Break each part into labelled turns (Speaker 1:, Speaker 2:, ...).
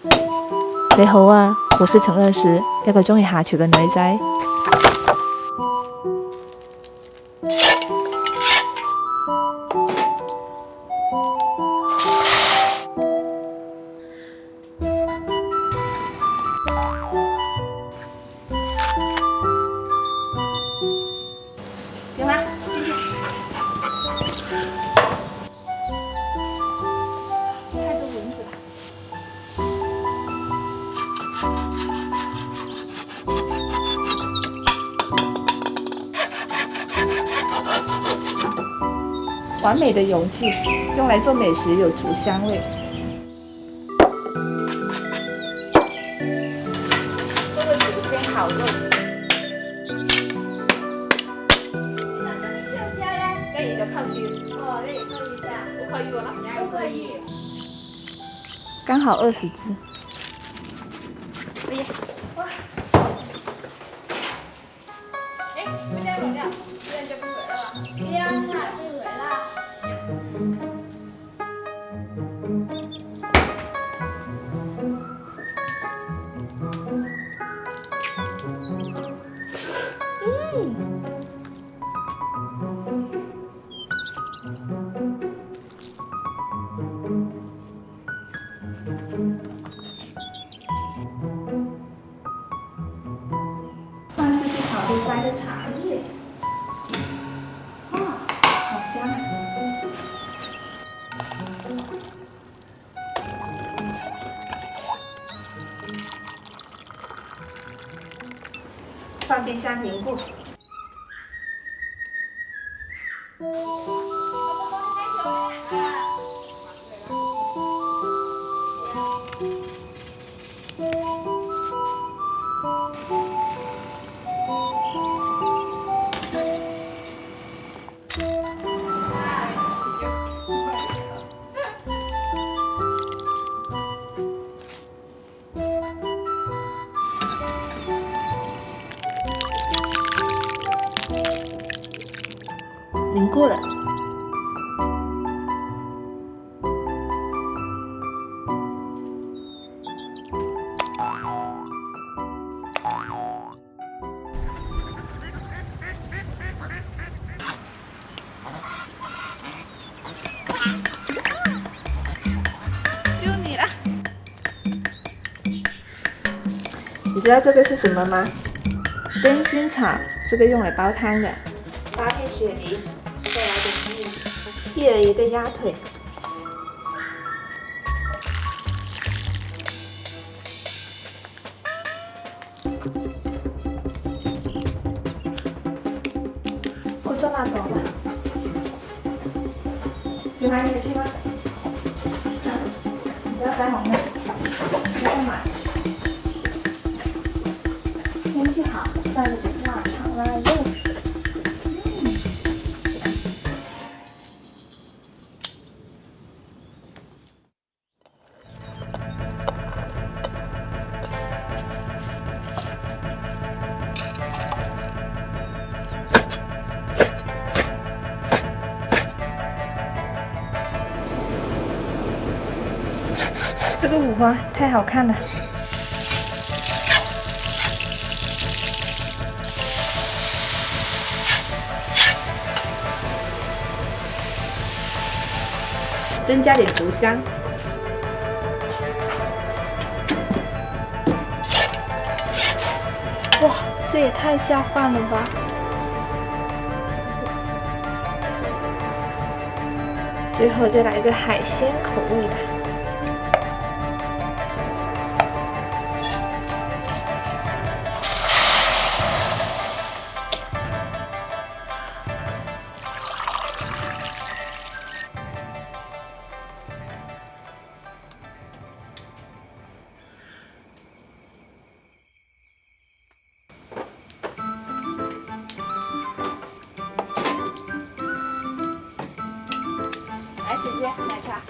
Speaker 1: 你好啊，我是陳律師，一個鍾意下廚嘅女仔。點啊？進去。太多蚊子了。完美的容器，用来做美食有足香味。做个9千烤肉。可以的，泡椒。哦，那也可以的。不可以，我那朋友可以。刚好20只。可以。哇！哎，不加容量，这样就不回来了。这样它不回来。上次去草地摘的茶叶，哇，好香啊！放冰箱凝固。凝固了。就你了。你知道这个是什么吗？灯芯草，这个用来煲汤的，搭配雪梨。再来点一人一个鸭腿，我做那多了，有哪里的去吗？你不要摘红的，你干嘛？天气好，晒了点腊肠腊肉。这个五花太好看了，增加点竹香。哇，这也太下饭了吧！最后再来一个海鲜口味的。来，姐姐，奶茶。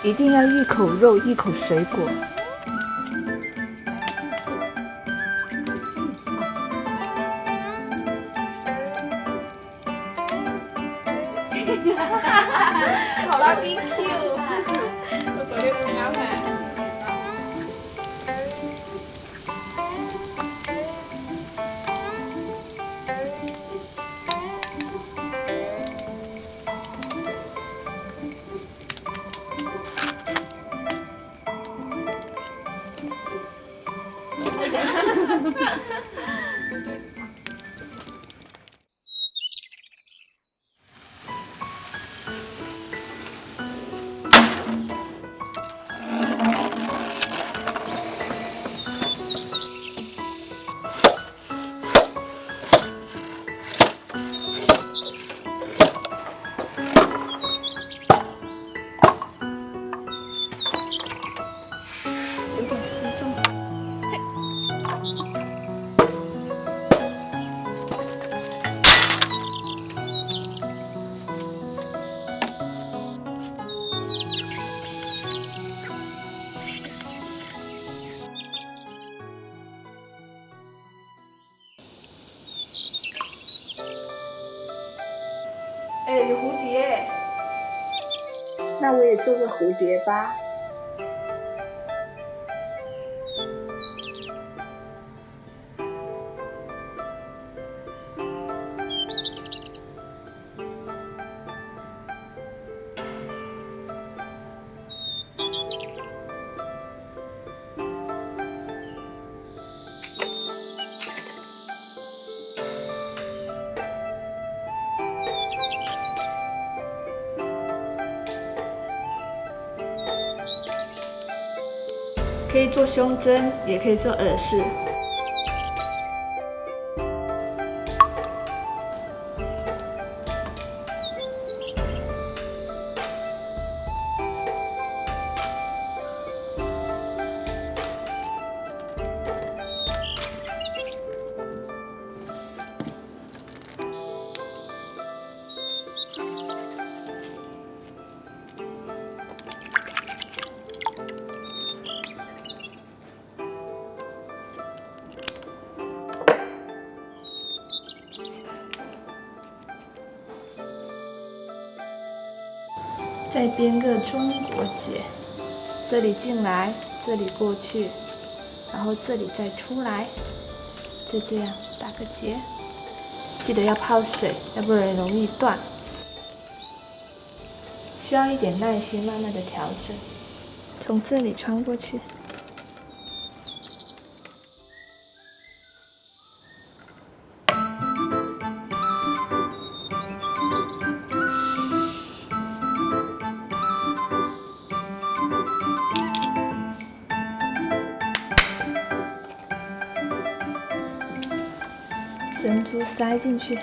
Speaker 1: 一定要一口肉，一口水果。
Speaker 2: BBQ， 我昨天陪他买。
Speaker 1: 有点失重。哎，有蝴蝶。
Speaker 3: 那我也做个蝴蝶吧。
Speaker 1: 可以做胸针，也可以做耳饰。再编个中国结，这里进来，这里过去，然后这里再出来，就这样打个结。记得要泡水，要不然容易断。需要一点耐心，慢慢的调整。从这里穿过去。珍珠塞进去。